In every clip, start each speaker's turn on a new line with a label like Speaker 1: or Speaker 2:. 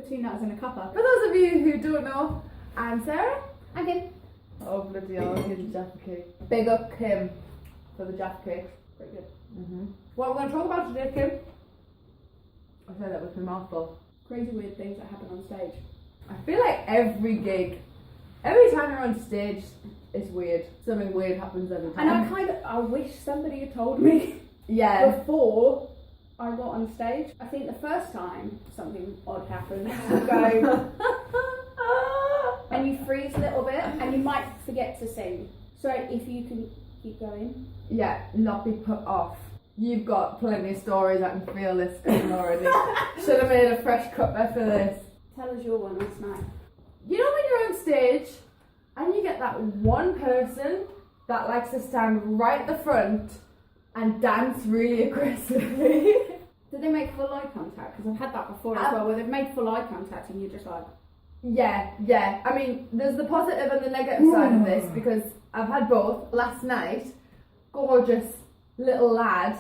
Speaker 1: put 2 nuts in a cuppa.
Speaker 2: For those of you who don't know, I'm Sarah.
Speaker 1: I'm Kim.
Speaker 2: Oh, bloody hell, Kim's Jaffa Cake. Big up Kim for the Jaffa Cakes.
Speaker 1: Pretty good.
Speaker 2: What we're going to talk about today, Kim? I said that with my mouth full.
Speaker 1: Crazy weird things that happen on stage.
Speaker 2: I feel like every gig, every time you're on stage, it's weird. Something weird happens every time.
Speaker 1: And I wish somebody had told me
Speaker 2: Yeah.
Speaker 1: before I got on stage. I think the first time something odd happened, you go and you freeze a little bit and you might forget to sing. So if you can keep going.
Speaker 2: Yeah, not be put off. You've got plenty of stories. I can feel this coming already. Should have made a fresh cuppa for this.
Speaker 1: Tell us your one last night.
Speaker 2: You know when you're on stage and you get that one person that likes to stand right at the front and dance really aggressively?
Speaker 1: Did they make full eye contact? Because I've had that before as well, where they've made full eye contact and you're just like...
Speaker 2: Yeah. I mean, there's the positive and the negative side of this because I've had both. Last night, gorgeous little lad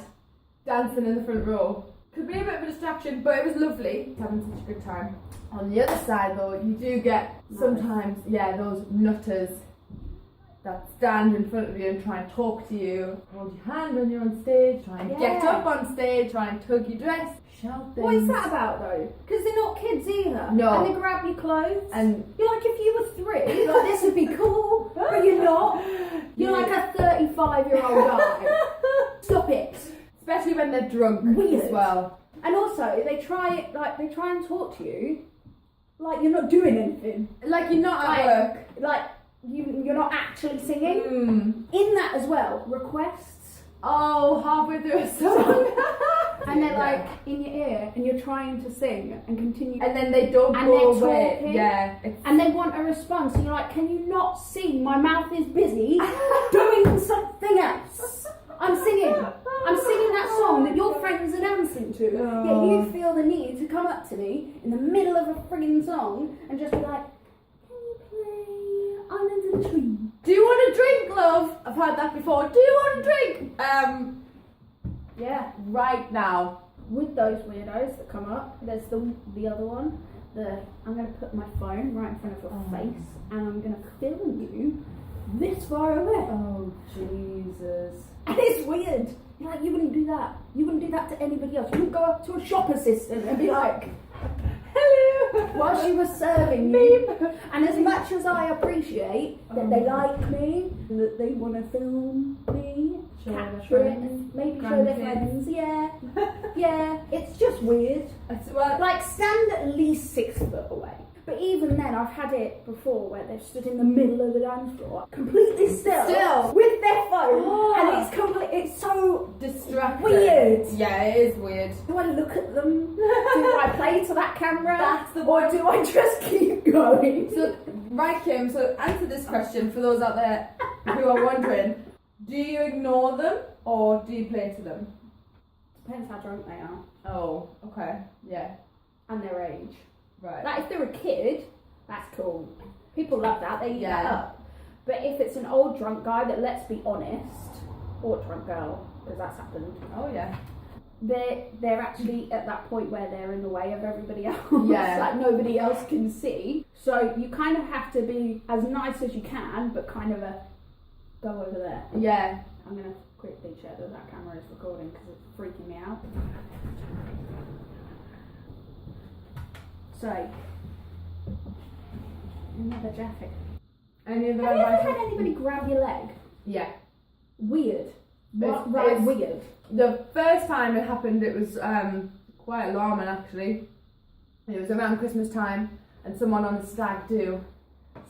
Speaker 2: dancing in the front row. Could be a bit of a distraction, but it was lovely. Having such a good time. On the other side though, you do get sometimes, those nutters that stand in front of you and try and talk to you, hold your hand when you're on stage, try and get up on stage, try and tug your dress, shout things.
Speaker 1: What is that about though? Because they're not kids either.
Speaker 2: No.
Speaker 1: And they grab your clothes.
Speaker 2: And
Speaker 1: you're like, if you were 3, like this would be cool, but you're not. You're like a 35-year-old guy. Stop it.
Speaker 2: Especially when they're drunk as well.
Speaker 1: And also, they try and talk to you like you're not doing anything.
Speaker 2: Like you're not at work.
Speaker 1: Like you're not actually singing. In that as well, requests.
Speaker 2: Oh, halfway through a song.
Speaker 1: And they're like in your ear and you're trying to sing and continue.
Speaker 2: And then they don't go away.
Speaker 1: Talking,
Speaker 2: yeah.
Speaker 1: And they want a response and you're like, can you not see my mouth is busy doing something else? I'm singing that song that your friends are dancing to. Yet you feel the need to come up to me in the middle of a frigging song and just be like, can you play Under the Tree?
Speaker 2: Do you want a drink, love? I've had that before. Do you want a drink?
Speaker 1: Yeah.
Speaker 2: Right now.
Speaker 1: With those weirdos that come up, there's the other one. I'm going to put my phone right in front of your face and I'm going to film you this far away.
Speaker 2: Oh, Jesus.
Speaker 1: And it's weird. You're like, you wouldn't do that. You wouldn't do that to anybody else. You wouldn't go up to a shop assistant and be like, hello, while she was serving you. And as much as I appreciate that they like me, and that they want to film me, capture it, and maybe show their friends, yeah, it's just weird. Like, stand at least 6 foot away. But even then, I've had it before where they've stood in the middle of the dance floor, completely still with their phone, and it's so
Speaker 2: distracting.
Speaker 1: Weird.
Speaker 2: Yeah, it is weird.
Speaker 1: Do I look at them? Do I play to that camera?
Speaker 2: That's the
Speaker 1: or do I just keep going?
Speaker 2: So, right, Kim, so answer this question for those out there who are wondering. Do you ignore them or do you play to them?
Speaker 1: Depends how drunk they are.
Speaker 2: Oh, okay, yeah.
Speaker 1: And their age.
Speaker 2: Right.
Speaker 1: Like if they're a kid, that's cool. People love that, they eat that up. But if it's an old drunk guy that, let's be honest, or drunk girl, because that's happened.
Speaker 2: Oh yeah.
Speaker 1: They're actually at that point where they're in the way of everybody else.
Speaker 2: Yeah.
Speaker 1: Like nobody else can see. So you kind of have to be as nice as you can, but kind of go over there.
Speaker 2: Yeah.
Speaker 1: I'm going to quickly check that camera is recording because it's freaking me out. So, another Jaffa.
Speaker 2: Have you
Speaker 1: ever had anybody grab your leg?
Speaker 2: Yeah.
Speaker 1: Weird.
Speaker 2: It's
Speaker 1: weird.
Speaker 2: The first time it happened, it was quite alarming actually. It was around Christmas time, and someone on the stag do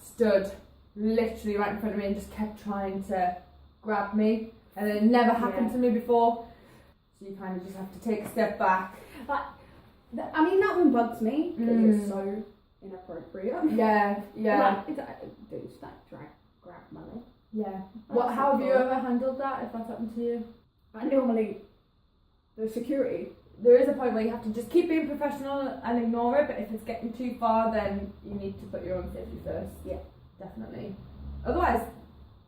Speaker 2: stood literally right in front of me and just kept trying to grab me, and it never happened to me before. So you kind of just have to take a step back.
Speaker 1: I mean, that one bugs me because it's so inappropriate.
Speaker 2: Yeah.
Speaker 1: Dude, grab my leg.
Speaker 2: Yeah. How have you ever handled that if that's happened to you?
Speaker 1: I normally, the security.
Speaker 2: There is a point where you have to just keep being professional and ignore it, but if it's getting too far, then you need to put your own safety first.
Speaker 1: Yeah.
Speaker 2: Definitely. Otherwise,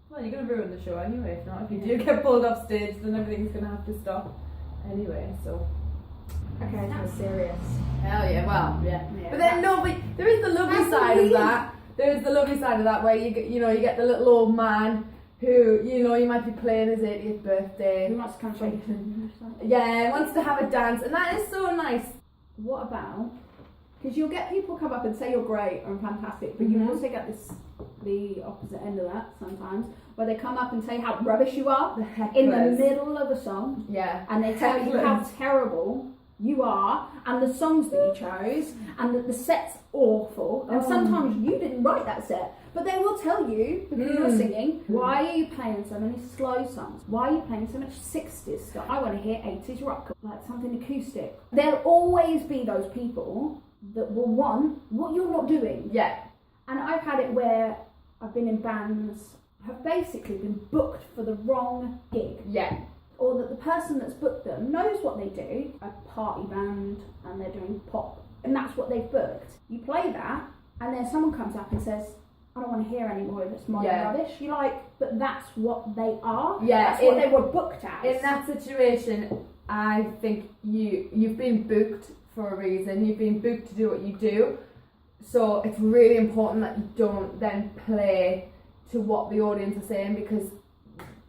Speaker 2: well, you're going to ruin the show anyway. If not, if you do get pulled off stage, then everything's going to have to stop anyway. So,
Speaker 1: Okay, that's serious.
Speaker 2: Hell yeah, well, yeah.
Speaker 1: Yeah,
Speaker 2: But then there is the lovely
Speaker 1: that's
Speaker 2: side of
Speaker 1: weird.
Speaker 2: that. There is the lovely side of that where you get the little old man who, you might be playing his 80th birthday.
Speaker 1: Who wants to come shake your hand?
Speaker 2: Yeah, wants to have a dance, and that is so nice.
Speaker 1: What about? Because you'll get people come up and say you're great and fantastic, but you also get the opposite end of that sometimes, where they come up and say how rubbish you are
Speaker 2: The Hecklers.
Speaker 1: in the middle of a song,
Speaker 2: Yeah.
Speaker 1: and they tell you how
Speaker 2: Hecklers.
Speaker 1: terrible you are, and the songs that you chose, and that the set's awful, and sometimes you didn't write that set, but they will tell you, because you're singing, why are you playing so many slow songs? Why are you playing so much 60s stuff? I want to hear 80s rock, like something acoustic. There'll always be those people that will want what you're not doing.
Speaker 2: Yeah.
Speaker 1: And I've had it where I've been in bands, have basically been booked for the wrong gig.
Speaker 2: Yeah.
Speaker 1: Or that the person that's booked them knows what they do, a party band, and they're doing pop, and that's what they've booked. You play that, and then someone comes up and says, I don't want to hear any more of this modern rubbish. You're like, but that's what they are.
Speaker 2: Yeah,
Speaker 1: That's what they were booked as.
Speaker 2: In that situation, I think you've been booked for a reason. You've been booked to do what you do. So it's really important that you don't then play to what the audience are saying, because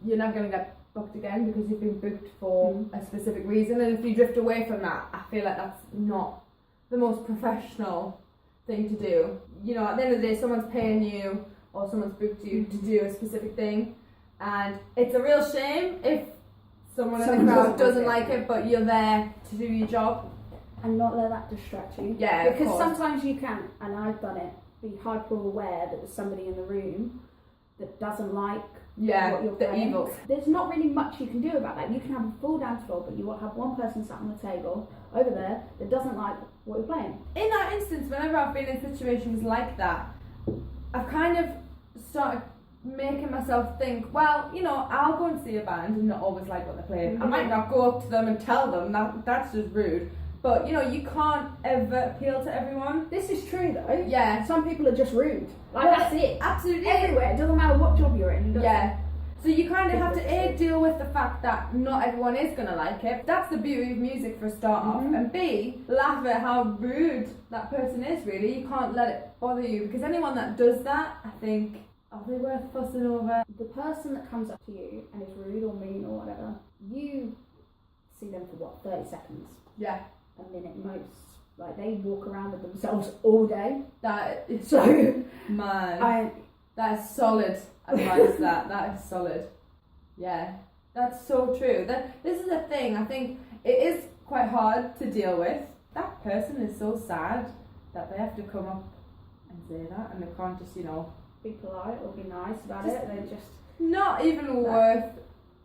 Speaker 2: you're not going to get booked again because you've been booked for a specific reason. And if you drift away from that, I feel like that's not the most professional thing to do. At the end of the day, someone's paying you or someone's booked you to do a specific thing, and it's a real shame if someone in the crowd doesn't like it, but you're there to do your job.
Speaker 1: And not let that distract you.
Speaker 2: Yeah, of
Speaker 1: because
Speaker 2: course.
Speaker 1: sometimes you can, and I've done it, be hyper aware that there's somebody in the room that doesn't like what you're
Speaker 2: the
Speaker 1: playing.
Speaker 2: evil.
Speaker 1: There's not really much you can do about that. You can have a full dance floor, but you will have one person sat on the table over there that doesn't like what you're playing.
Speaker 2: In that instance, whenever I've been in situations like that, I've kind of started making myself think, well, I'll go and see a band and not always like what they're playing. I might not go up to them and tell them that's just rude. But, you can't ever appeal to everyone.
Speaker 1: This is true though.
Speaker 2: Yeah.
Speaker 1: Some people are just rude. Like,
Speaker 2: Well,
Speaker 1: that's it.
Speaker 2: Absolutely.
Speaker 1: Everywhere. It doesn't matter what job you're in. does
Speaker 2: Yeah.
Speaker 1: it?
Speaker 2: So you kind of have to A, deal with the fact that not everyone is going to like it. That's the beauty of music for a start off. And B, laugh at how rude that person is, really. You can't let it bother you, because anyone that does that, I think, are they worth fussing over?
Speaker 1: The person that comes up to you and is rude or mean or whatever, you see them for 30 seconds?
Speaker 2: Yeah.
Speaker 1: A minute most. Like, they walk around with themselves all day.
Speaker 2: That is
Speaker 1: So,
Speaker 2: man. That is solid advice. That is solid. Yeah, that's so true. This is the thing. I think it is quite hard to deal with. That person is so sad that they have to come up and say that, and they can't just
Speaker 1: be polite or be nice about
Speaker 2: Just-
Speaker 1: it. They're just
Speaker 2: not even worth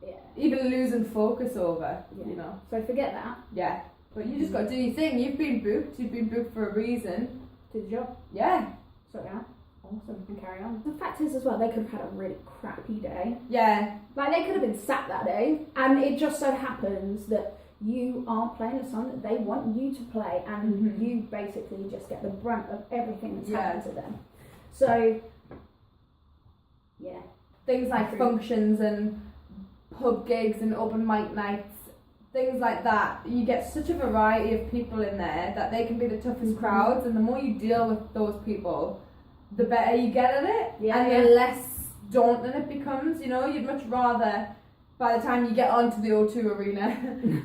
Speaker 1: yeah.
Speaker 2: even losing focus over.
Speaker 1: Yeah. So forget that.
Speaker 2: Yeah. But you just got to do your thing. You've been booked. You've been booked for a reason.
Speaker 1: Do the job.
Speaker 2: Yeah.
Speaker 1: Sort it out. Awesome. And carry on. The fact is as well, they could have had a really crappy day.
Speaker 2: Yeah.
Speaker 1: Like, they could have been sat that day, and it just so happens that you aren't playing a song that they want you to play, and you basically just get the brunt of everything that's happened to them. So, yeah.
Speaker 2: Things like functions and pub gigs and open mic nights, things like that. You get such a variety of people in there that they can be the toughest crowds, and the more you deal with those people, the better you get at it, and the less daunting it becomes. You'd much rather, by the time you get onto the O2 arena,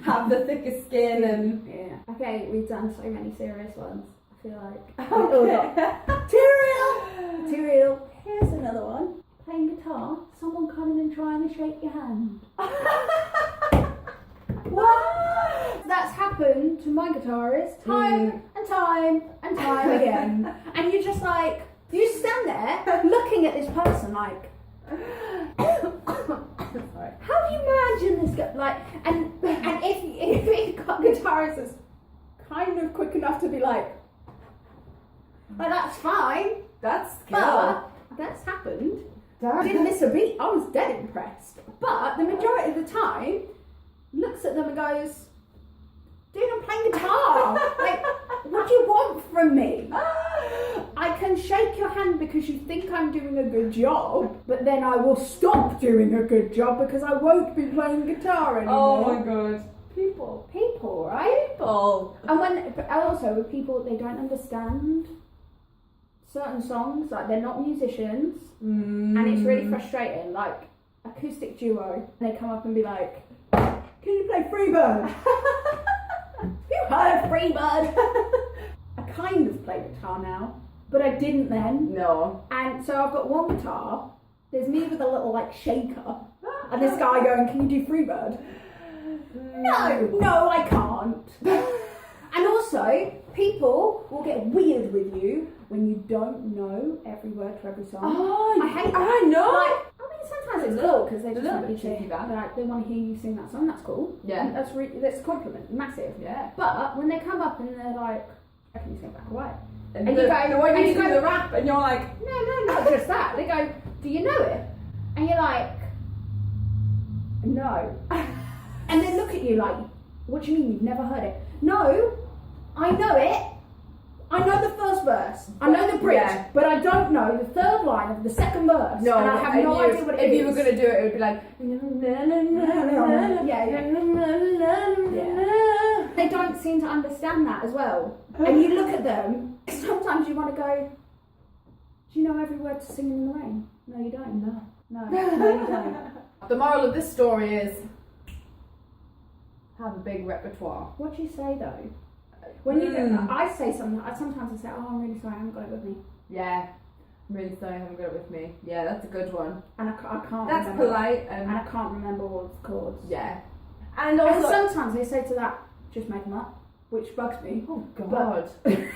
Speaker 2: have the thickest skin and...
Speaker 1: Yeah. Okay, we've done so many serious ones. I feel like...
Speaker 2: Okay.
Speaker 1: Material. Here's another one. Playing guitar, someone coming and trying to shake your hand. What? That's happened to my guitarist time and time and time again. And you're just like, you stand there looking at this person like,
Speaker 2: Sorry.
Speaker 1: how do you imagine this guy? Like, and if the guitarist is kind of quick enough to be like that's fine.
Speaker 2: That's skill.
Speaker 1: But that's happened. I didn't miss a beat. I was dead impressed. But the majority of the time, looks at them and goes, dude, I'm playing guitar. Like, what do you want from me? I can shake your hand because you think I'm doing a good job, but then I will stop doing a good job because I won't be playing guitar anymore.
Speaker 2: Oh my god. People
Speaker 1: People, right?
Speaker 2: People.
Speaker 1: And also with people, they don't understand certain songs, like they're not musicians, and it's really frustrating. Like acoustic duo, and they come up and be like, "Can you play Freebird?" You heard Freebird? I kind of play guitar now, but I didn't then.
Speaker 2: No.
Speaker 1: And so I've got one guitar. There's me with a little like shaker, and this guy going, "Can you do Freebird?" No, I can't. And also, people will get weird with you when you don't know every word to every song.
Speaker 2: Oh,
Speaker 1: I hate that.
Speaker 2: I know.
Speaker 1: Like, I mean, sometimes it's cool because they just
Speaker 2: little
Speaker 1: want you
Speaker 2: bit cheeky, that.
Speaker 1: like, they want to hear you sing that song. That's cool.
Speaker 2: Yeah.
Speaker 1: And that's a compliment, massive.
Speaker 2: Yeah.
Speaker 1: But when they come up and they're like, "Can you sing Black or White?"
Speaker 2: And
Speaker 1: you go,
Speaker 2: the one
Speaker 1: and
Speaker 2: you
Speaker 1: you
Speaker 2: do
Speaker 1: go,
Speaker 2: the rap, and you're like,
Speaker 1: No, not just that. They go, "Do you know it?" And you're like, "No." And they look at you like, "What do you mean you've never heard it?" No, I know it. I know the first verse. I know the bridge, but I don't know the third line of the second verse.
Speaker 2: no,
Speaker 1: and I have no idea what it is.
Speaker 2: If you were gonna do it, it would be like,
Speaker 1: yeah. They don't seem to understand that as well. And you look at them. Sometimes you want to go, "Do you know every word to Singing in the Rain?" No, you don't. No, you don't.
Speaker 2: The moral of this story is, have a big repertoire.
Speaker 1: What do you say though? When you do, I say something. Sometimes I say, "Oh, I'm really sorry, I haven't got it with me."
Speaker 2: Yeah, I'm really sorry I haven't got it with me. Yeah, that's a good one.
Speaker 1: And I can't.
Speaker 2: That's
Speaker 1: remember,
Speaker 2: polite.
Speaker 1: and I can't remember all the chords.
Speaker 2: Yeah, and
Speaker 1: And
Speaker 2: also
Speaker 1: sometimes they say to that, "Just make them up," which bugs me.
Speaker 2: oh god,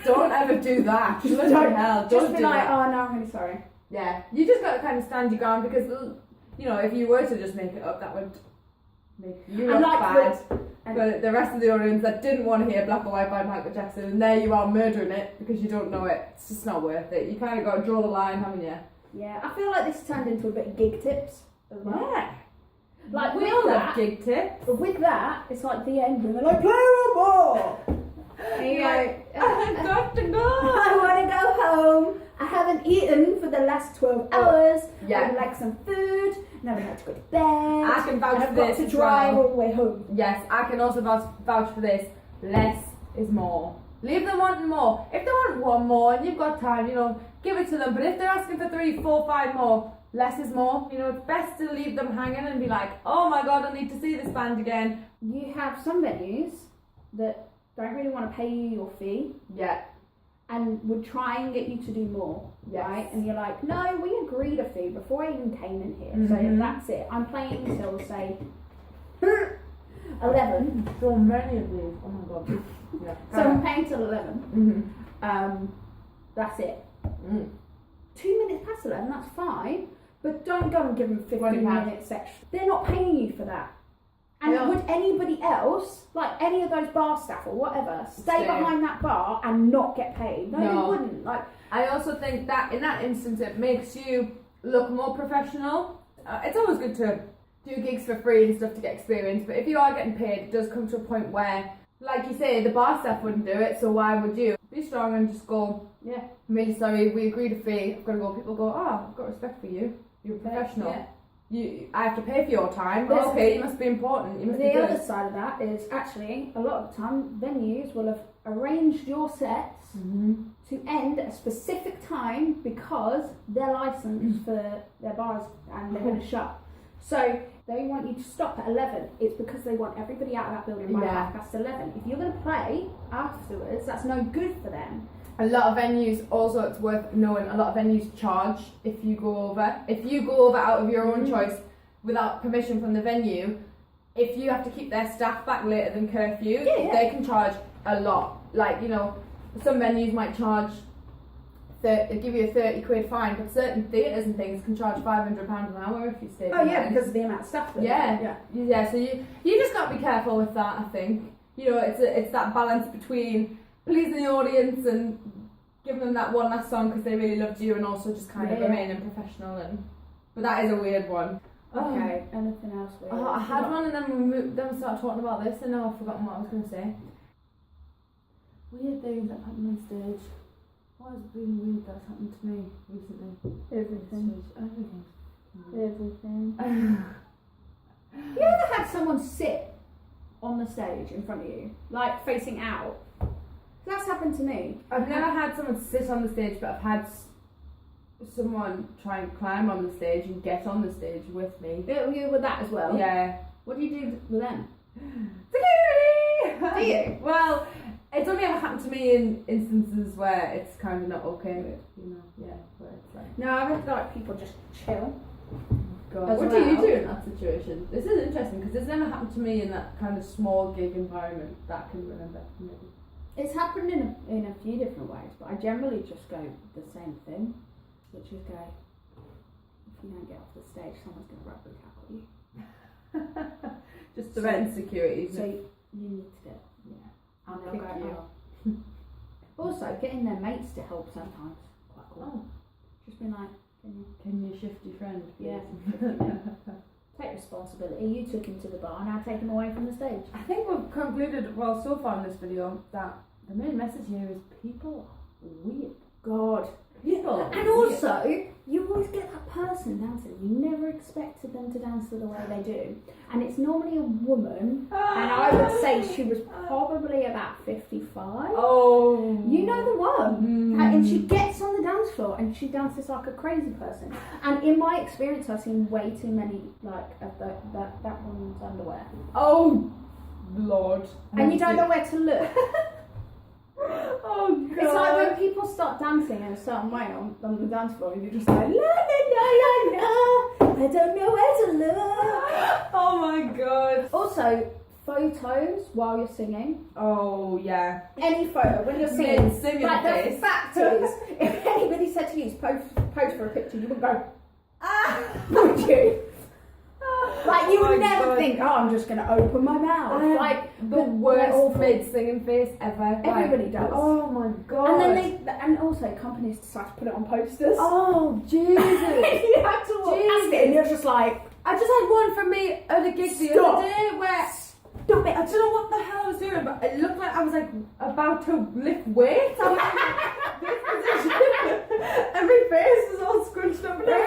Speaker 2: don't ever do that.
Speaker 1: Just
Speaker 2: Bloody
Speaker 1: don't-
Speaker 2: hell,
Speaker 1: Just
Speaker 2: don't
Speaker 1: be
Speaker 2: do
Speaker 1: like,
Speaker 2: that.
Speaker 1: "Oh no, I'm really sorry."
Speaker 2: Yeah, you just got to kind of stand your ground because, you know, if you were to just make it up, that would make you
Speaker 1: And
Speaker 2: look
Speaker 1: like
Speaker 2: bad.
Speaker 1: and-
Speaker 2: But the rest of the audience that didn't want to hear Black or White by Michael Jackson, and there you are murdering it because you don't know it. It's just not worth it. You kind of got to draw the line, haven't you?
Speaker 1: Yeah, I feel like this turned into a bit of gig tips as well.
Speaker 2: Yeah.
Speaker 1: Like
Speaker 2: We
Speaker 1: with
Speaker 2: all love
Speaker 1: that,
Speaker 2: gig tips.
Speaker 1: but with that, it's like the end when they're like, "Play one more." And you go,
Speaker 2: I got to go.
Speaker 1: "I want to go home. I haven't eaten for the last 12 hours.
Speaker 2: Yeah.
Speaker 1: I would like some food. And I would like to go to bed.
Speaker 2: I can vouch
Speaker 1: and
Speaker 2: for
Speaker 1: I've got
Speaker 2: this
Speaker 1: to
Speaker 2: as
Speaker 1: drive
Speaker 2: well.
Speaker 1: all the way home."
Speaker 2: Yes, I can also vouch for this. Less is more. Leave them wanting more. If they want one more and you've got time, you know, give it to them. But if they're asking for 3, 4, 5 more, less is more. You know, it's best to leave them hanging and be like, "Oh my god, I need to see this band again."
Speaker 1: You have some venues that don't really want to pay you your fee
Speaker 2: Yeah.
Speaker 1: and would try and get you to do more,
Speaker 2: Yes.
Speaker 1: right? And you're like, "No, we agreed a fee before I even came in here, so
Speaker 2: Mhm.
Speaker 1: that's it. I'm playing until, say, 11.
Speaker 2: So many of these. Oh my god. Yeah.
Speaker 1: So I'm paying till 11.
Speaker 2: Mm-hmm.
Speaker 1: That's it.
Speaker 2: Mm.
Speaker 1: 2 minutes past 11, that's fine, but don't go and give them 15
Speaker 2: £20.
Speaker 1: minutes extra. They're not paying you for that. And
Speaker 2: Yeah.
Speaker 1: would anybody else, like any of those bar staff or whatever, stay
Speaker 2: Stay.
Speaker 1: behind that bar and not get paid? No,
Speaker 2: No.
Speaker 1: they wouldn't. Like,
Speaker 2: I also think that in that instance it makes you look more professional. It's always good to do gigs for free and stuff to get experience, but if you are getting paid, it does come to a point where, like you say, the bar staff wouldn't do it, so why would you? Be strong and just go,
Speaker 1: yeah,
Speaker 2: "I'm really sorry, we agreed a fee, I've got to go." People go, "Oh, I've got respect for you, you're a professional.
Speaker 1: Yeah.
Speaker 2: I have to pay for your time."
Speaker 1: There's-
Speaker 2: Okay, you must be important, you must be
Speaker 1: The
Speaker 2: good.
Speaker 1: other side of that is actually a lot of the time venues will have arranged your sets to end at a specific time because they're licensed for their bars and they're going to shut. So they want you to stop at 11. It's because they want everybody out of that building by
Speaker 2: Yeah.
Speaker 1: 11:30. If you're going to play afterwards, that's no good for them.
Speaker 2: A lot of venues, also it's worth knowing, a lot of venues charge if you go over. If you go over out of your own choice without permission from the venue, if you have to keep their staff back later than curfew,
Speaker 1: Yeah.
Speaker 2: they can charge a lot. Like, you know, some venues might charge, give you a 30 quid fine, but certain theatres and things can charge £500 an hour if you stay behind.
Speaker 1: Because of the amount of stuff.
Speaker 2: Yeah. So you just got to be careful with that, I think. You know, it's that balance between pleasing the audience and giving them that one last song because they really loved you, and also just kind of
Speaker 1: Yeah.
Speaker 2: remaining professional. But that is a weird one.
Speaker 1: Okay, anything else weird?
Speaker 2: Oh, I had one, and then we started talking about this, and now I've forgotten what I was going to say. Weird things that happen on stage. What has been weird that's happened to me recently?
Speaker 1: Everything.
Speaker 2: Everything.
Speaker 1: Everything. You ever had someone sit on the stage in front of you, like facing out. That's happened to me.
Speaker 2: I've never had someone sit on the stage, but I've had someone try and climb on the stage and get on the stage with me.
Speaker 1: You with that as well?
Speaker 2: Yeah.
Speaker 1: What do you do with them?
Speaker 2: Security!
Speaker 1: Do you?
Speaker 2: Well, it's only ever happened to me in instances where it's kind of not okay, you know, yeah, where it's like...
Speaker 1: No, I've had like people just chill.
Speaker 2: God.
Speaker 1: As
Speaker 2: What
Speaker 1: well.
Speaker 2: do you do in that situation? This is interesting because it's never happened to me in that kind of small gig environment that I can remember, maybe.
Speaker 1: It's happened in a few different ways, but I generally just go the same thing, which is go, if you don't get off the stage, someone's going to rugby tackle you.
Speaker 2: Just the rent security.
Speaker 1: So you need to do it.
Speaker 2: Yeah.
Speaker 1: And
Speaker 2: I'll
Speaker 1: they'll
Speaker 2: kick
Speaker 1: go,
Speaker 2: you.
Speaker 1: oh. Also, getting their mates to help sometimes. Quite cool.
Speaker 2: Oh.
Speaker 1: Just being like,
Speaker 2: Can you shift your friend, please?
Speaker 1: Yeah. Take responsibility. You took him to the bar, now take him away from the stage.
Speaker 2: I think we've concluded, well, so far in this video, that the main message here is people are weird.
Speaker 1: God.
Speaker 2: People are
Speaker 1: And
Speaker 2: weird.
Speaker 1: also, you always get that person dancing. You never expected them to dance the way they do. And it's normally a woman, and I would say she was probably about 55.
Speaker 2: Oh.
Speaker 1: You know the one.
Speaker 2: Mm.
Speaker 1: And she gets on the dance floor and she dances like a crazy person. And in my experience, I've seen way too many like of that woman's underwear.
Speaker 2: Oh, Lord.
Speaker 1: And you don't know where to look.
Speaker 2: Oh, God.
Speaker 1: It's like when people start dancing in a certain way on the dance floor, and you're just like, la la la la la. I don't know where to look.
Speaker 2: Oh, my God.
Speaker 1: Also, photos while you're singing.
Speaker 2: Oh, yeah.
Speaker 1: Any photo when you're singing.
Speaker 2: Mid-singing
Speaker 1: Like the
Speaker 2: face.
Speaker 1: fact is, if anybody said to you, pose for a picture, you would go,
Speaker 2: Ah.
Speaker 1: would you? Like you
Speaker 2: Oh
Speaker 1: would
Speaker 2: my
Speaker 1: never
Speaker 2: God.
Speaker 1: think, oh, I'm just going to open my mouth. Like
Speaker 2: The
Speaker 1: they're
Speaker 2: worst
Speaker 1: awful.
Speaker 2: mid-singing face ever.
Speaker 1: Everybody
Speaker 2: Like,
Speaker 1: does.
Speaker 2: Oh, my God.
Speaker 1: And then and also companies decide to put it on posters.
Speaker 2: Oh, Jesus.
Speaker 1: You have to walk past it, and you're just like,
Speaker 2: I just had one from me at a gig the
Speaker 1: Stop.
Speaker 2: other day where
Speaker 1: stop it.
Speaker 2: I don't know what the hell I was doing, but it looked like I was like about to lift weights. I was in this position. And my face was all scrunched up. And I was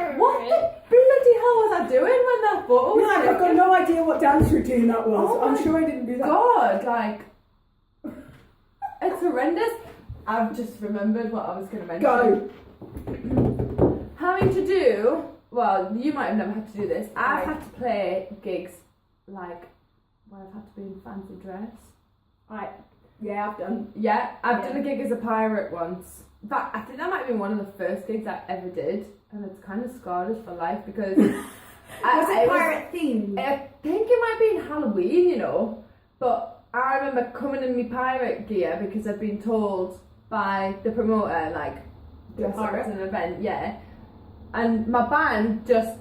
Speaker 2: like, what the bloody hell was I doing when that photo was
Speaker 1: I've got no idea what dance routine that was.
Speaker 2: Oh
Speaker 1: I'm
Speaker 2: my
Speaker 1: sure I didn't do that.
Speaker 2: God, like, it's horrendous. I've just remembered what I was going to mention.
Speaker 1: Go.
Speaker 2: Having to do, well, you might have never had to do this. I've
Speaker 1: Right.
Speaker 2: had to play gigs like where I've had to be in fancy dress.
Speaker 1: Right. Yeah, I've done.
Speaker 2: Yeah, I've
Speaker 1: Yeah.
Speaker 2: done a gig as a pirate once. In fact, I think that might have been one of the first gigs I ever did, and it's kind of scarred us for life because
Speaker 1: Was it pirate themed?
Speaker 2: I think it might be in Halloween, you know, but I remember coming in my pirate gear because I'd been told by the promoter, like, dress up
Speaker 1: pirate?
Speaker 2: as an event, yeah, and my band just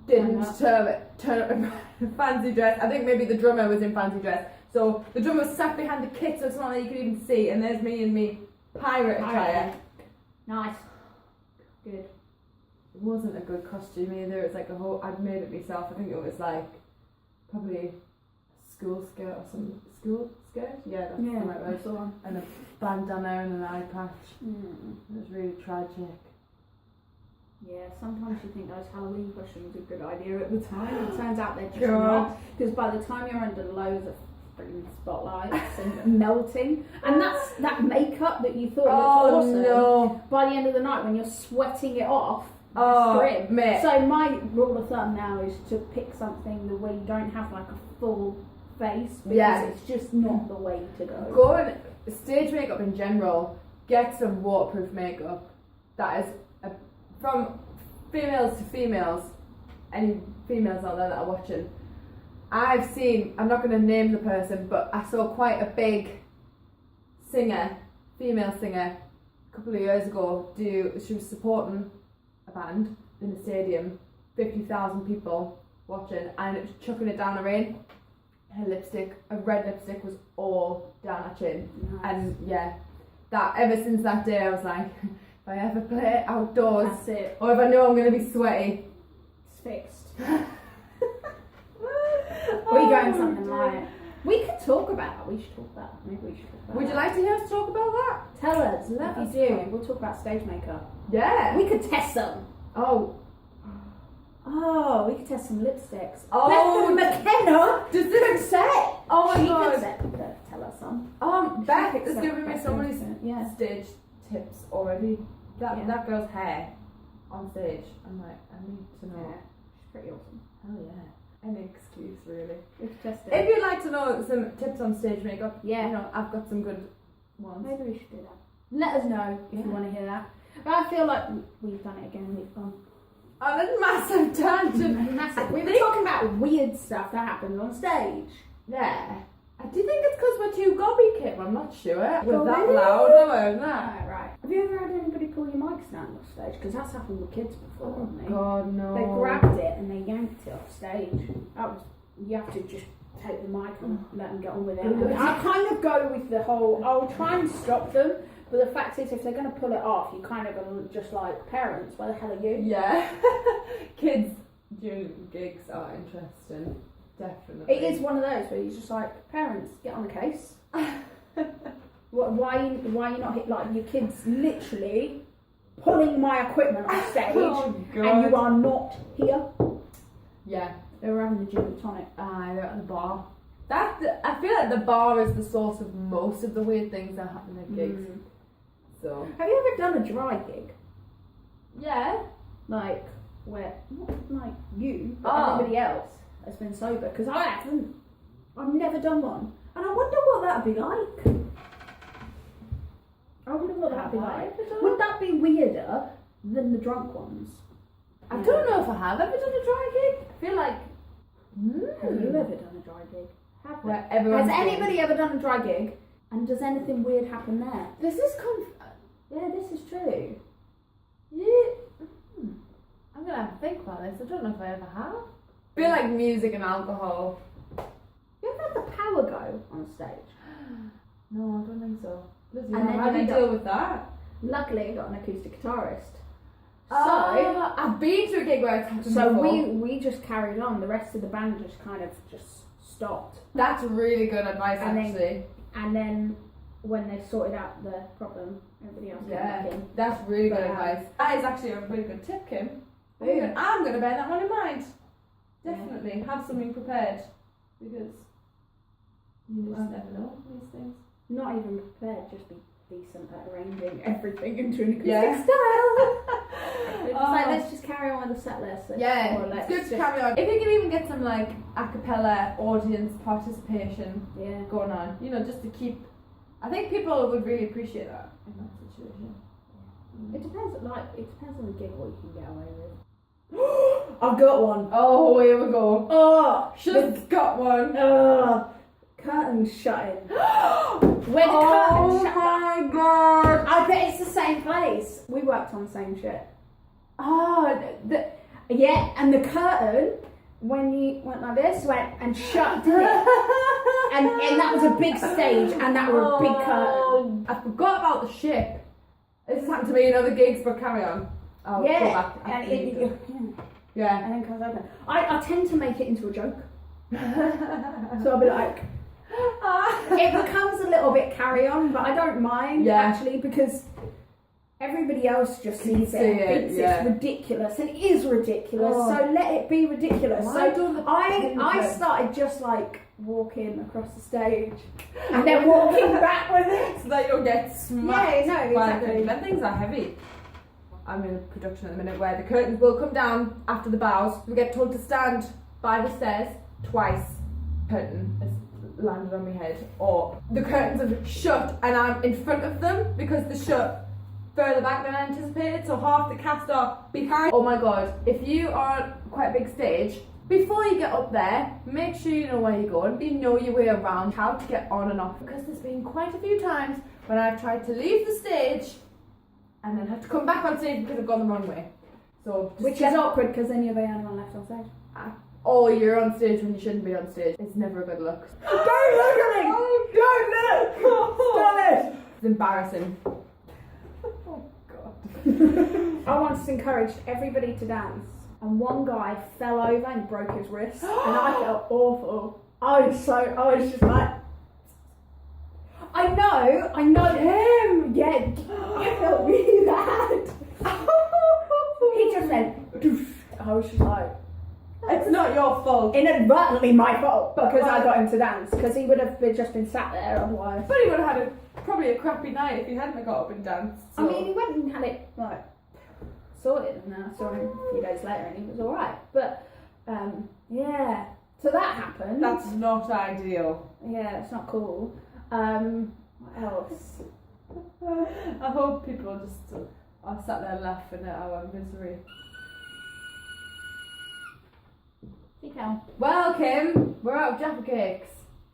Speaker 2: didn't turn up in fancy dress. I think maybe the drummer was in fancy dress, so the drummer was sat behind the kit so it's not like you could even see, and there's me in me pirate attire.
Speaker 1: Nice. Good.
Speaker 2: It wasn't a good costume either. It was like a whole. I'd made it myself. I think it was like probably a school skirt or some school skirt. Yeah, that's the right word.
Speaker 1: that's the one.
Speaker 2: And a bandana and an eye patch.
Speaker 1: Mm.
Speaker 2: It was really tragic.
Speaker 1: Yeah, sometimes you think those Halloween costumes are a good idea at the time. It turns out they're just
Speaker 2: God.
Speaker 1: not. Because by the time you're under loads of freaking spotlights and melting, and that makeup that you thought looked awesome.
Speaker 2: No!
Speaker 1: By the end of the night, when you're sweating it off,
Speaker 2: Oh,
Speaker 1: grim.
Speaker 2: mate.
Speaker 1: So my rule of thumb now is to pick something the way you don't have like a full face because
Speaker 2: Yeah.
Speaker 1: it's just not the way to go.
Speaker 2: Go and stage makeup in general. Get some waterproof makeup. That is from females to females. Any females out there that are watching, I've seen. I'm not going to name the person, but I saw quite a big singer, female singer, a couple of years ago. She was supporting a band in a stadium, 50,000 people watching, and it was chucking it down the rain. Her lipstick, a red lipstick, was all down her chin.
Speaker 1: Nice.
Speaker 2: And yeah, that ever since that day I was like, if I ever play outdoors,
Speaker 1: That's it.
Speaker 2: or if I know I'm going to be sweaty,
Speaker 1: It's fixed.
Speaker 2: Oh
Speaker 1: We go in
Speaker 2: my
Speaker 1: something
Speaker 2: God.
Speaker 1: like. We could talk about. We should talk about. Maybe we should talk about.
Speaker 2: Would you
Speaker 1: that.
Speaker 2: like to hear us talk about that?
Speaker 1: Tell us.
Speaker 2: Let
Speaker 1: If
Speaker 2: us
Speaker 1: you do,
Speaker 2: know.
Speaker 1: we'll talk about stage makeup.
Speaker 2: Yeah.
Speaker 1: We could test them.
Speaker 2: Oh,
Speaker 1: Oh, we could test some lipsticks.
Speaker 2: Oh,
Speaker 1: Beth McKenna
Speaker 2: does
Speaker 1: could
Speaker 2: this?
Speaker 1: set.
Speaker 2: Oh my
Speaker 1: She
Speaker 2: god.
Speaker 1: could set. Tell us some.
Speaker 2: Beth
Speaker 1: picks
Speaker 2: is
Speaker 1: up
Speaker 2: giving me
Speaker 1: Beth
Speaker 2: so many
Speaker 1: Vincent, yeah.
Speaker 2: stage tips already. That
Speaker 1: Yeah.
Speaker 2: that girl's hair on stage. I'm like, I need to know.
Speaker 1: Yeah, she's pretty awesome.
Speaker 2: Oh yeah. Any excuse really.
Speaker 1: We could test it.
Speaker 2: If you'd like to know some tips on stage makeup,
Speaker 1: Yeah.
Speaker 2: you know, I've got some good ones.
Speaker 1: Maybe we should do that. Let us know if you want to hear that. But I feel like we've done it again. We've gone
Speaker 2: On a massive tangent.
Speaker 1: massive. We were talking about weird stuff that happens on stage.
Speaker 2: Yeah. I do think it's because we're too gobby, Kim. I'm not sure. We're that
Speaker 1: Gobby?
Speaker 2: loud, or we're not.
Speaker 1: Right. Have you ever had anybody pull your mic stand off stage? Because that's happened with kids before, hasn't it?
Speaker 2: God, no.
Speaker 1: They grabbed it and they yanked it off stage. That was, you have to just take the mic and let them get on with it.
Speaker 2: Good.
Speaker 1: I kind of go with the whole, I'll try and stop them, but the fact is if they're going to pull it off, you kind of go just like, parents, where the hell are you?
Speaker 2: Yeah. Kids doing gigs are interesting. Definitely.
Speaker 1: It is one of those where you're just like, parents, get on the case. Why are you not hit, like your kids literally pulling my equipment off stage
Speaker 2: Oh, God.
Speaker 1: and you are not here?
Speaker 2: Yeah.
Speaker 1: They were having a gin and tonic.
Speaker 2: They're at the bar. I feel like the bar is the source of most of the weird things that happen at gigs. So.
Speaker 1: Have you ever done a dry gig?
Speaker 2: Yeah.
Speaker 1: Like, where, not like you, but
Speaker 2: Oh.
Speaker 1: everybody else has been sober? Because I haven't. I've never done one. And I wonder what that would be like. I wonder what that would be like. Would that be weirder than the drunk ones?
Speaker 2: I don't know if I have ever done a dry gig. I feel like.
Speaker 1: Have you ever done a dry gig? Have you?
Speaker 2: Where everyone's
Speaker 1: Has
Speaker 2: doing-
Speaker 1: anybody ever done a dry gig? And does anything weird happen there?
Speaker 2: This is
Speaker 1: Yeah, this is true.
Speaker 2: Yeah. I'm gonna have to think about this. I don't know if I ever have. I feel like music and alcohol.
Speaker 1: You ever had the power go on stage?
Speaker 2: No, I don't think so. Listen,
Speaker 1: And then
Speaker 2: how do you
Speaker 1: you
Speaker 2: deal with that?
Speaker 1: Luckily, I got an acoustic guitarist.
Speaker 2: So I've been to a gig where it's happened
Speaker 1: So
Speaker 2: before.
Speaker 1: we just carried on. The rest of the band just kind of just stopped.
Speaker 2: That's really good advice,
Speaker 1: And then-
Speaker 2: actually.
Speaker 1: And then when they sorted out the problem, everybody else came
Speaker 2: Yeah,
Speaker 1: back in.
Speaker 2: that's really good
Speaker 1: But,
Speaker 2: advice. That is actually a really good tip, Kim.
Speaker 1: Boom.
Speaker 2: I'm gonna bear that one in mind.
Speaker 1: Yeah.
Speaker 2: Definitely have something prepared because you just never know these things.
Speaker 1: Not even prepared, just be decent at arranging everything into an acoustic
Speaker 2: Yeah.
Speaker 1: style. It's
Speaker 2: Oh.
Speaker 1: like, let's just carry on with the set list.
Speaker 2: Yeah,
Speaker 1: Or
Speaker 2: it's
Speaker 1: let's
Speaker 2: good to
Speaker 1: just-
Speaker 2: carry on. If you can even get some like a cappella audience participation
Speaker 1: Yeah.
Speaker 2: going on, you know, just to keep. I think people would really appreciate that in that situation.
Speaker 1: It depends on the gig what you can get away with. I've got one.
Speaker 2: Oh, here we go.
Speaker 1: Oh,
Speaker 2: Just got one.
Speaker 1: Curtains shutting. Where the curtains shut.
Speaker 2: my god.
Speaker 1: I bet it's the same place. We worked on the same shit.
Speaker 2: Oh,
Speaker 1: Yeah, and the curtain, when you went like this, went and shut, didn't it? And that was a big stage, and that was a big curtain.
Speaker 2: I forgot about the ship. This has happened to me in other gigs, but carry on. I'll go
Speaker 1: Yeah,
Speaker 2: back
Speaker 1: and
Speaker 2: after you go. Yeah.
Speaker 1: and then comes open. I tend to make it into a joke, so I'll be like, it becomes a little bit carry on, but I don't mind actually because everybody else just sees it and thinks it's ridiculous, and it is ridiculous. So let it be ridiculous.
Speaker 2: Why
Speaker 1: So
Speaker 2: don't
Speaker 1: I started just like walking across the stage and then walking back with it.
Speaker 2: So that you'll get smacked.
Speaker 1: Yeah, no,
Speaker 2: by the
Speaker 1: exactly.
Speaker 2: curtains. Them things are heavy. I'm in a production at the minute where the curtains will come down after the bows. We get told to stand by the stairs twice. Curtain has landed on my head, or the curtains are shut and I'm in front of them because they're shut further back than I anticipated. So half the cast are behind. Oh my god! If you are on quite a big stage, before you get up there, make sure you know where you're going. You know your way around, how to get on and off. Because there's been quite a few times when I've tried to leave the stage and then have to come back on stage because I've gone the wrong way. So just
Speaker 1: Which is awkward because then you're the only one left on stage.
Speaker 2: or you're on stage when you shouldn't be on stage. It's never a good look.
Speaker 1: Don't look at me! Don't look! Stop it!
Speaker 2: It's embarrassing. Oh god.
Speaker 1: I once encouraged everybody to dance, and one guy fell over and broke his wrist, and I felt awful. I was just like, I know him. Yeah, I felt really bad. He just went. Doof. I was just like,
Speaker 2: It's not your fault.
Speaker 1: inadvertently my fault because I got him to dance, because he would have just been sat there otherwise.
Speaker 2: But he would have had probably a crappy night if he hadn't got up and danced.
Speaker 1: I mean, he went and had it like sorted, and then I saw him a few days later and he was alright. But yeah, so that happened.
Speaker 2: That's not ideal.
Speaker 1: Yeah, it's not cool. What else?
Speaker 2: I hope people just are sat there laughing at our misery.
Speaker 1: Hey, Cal.
Speaker 2: Well, Kim, we're out of Jaffa Cakes.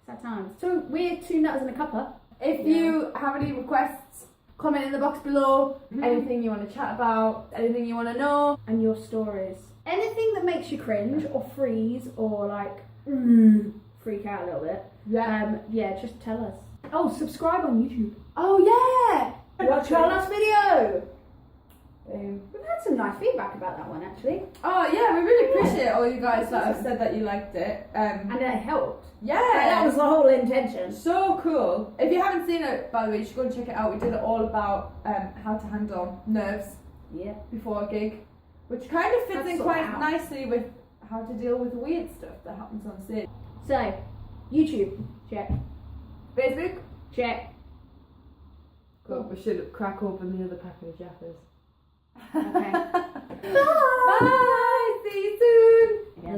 Speaker 1: Sad times. So we're 2 nutters and a cuppa.
Speaker 2: If you have any requests, comment in the box below. Anything you want to chat about, anything you want to know.
Speaker 1: And your stories. Anything that makes you cringe or freeze or like freak out a little bit.
Speaker 2: Yeah.
Speaker 1: Yeah, just tell us. Oh, subscribe on YouTube.
Speaker 2: Oh, yeah.
Speaker 1: Watch our last video. Boom. We've had some nice feedback about that one actually.
Speaker 2: Oh, yeah, we really appreciate all you guys that have said that you liked it.
Speaker 1: And it helped.
Speaker 2: Yeah.
Speaker 1: That was the whole intention.
Speaker 2: So cool. If you haven't seen it, by the way, you should go and check it out. We did it all about how to handle nerves before a gig, which kind of fits in quite nicely with how to deal with weird stuff that happens on stage.
Speaker 1: So, YouTube, check.
Speaker 2: Facebook,
Speaker 1: Check.
Speaker 2: cool. We should crack open the other packet of Jaffas.
Speaker 1: Okay.
Speaker 2: Bye. See you soon.
Speaker 1: Yeah.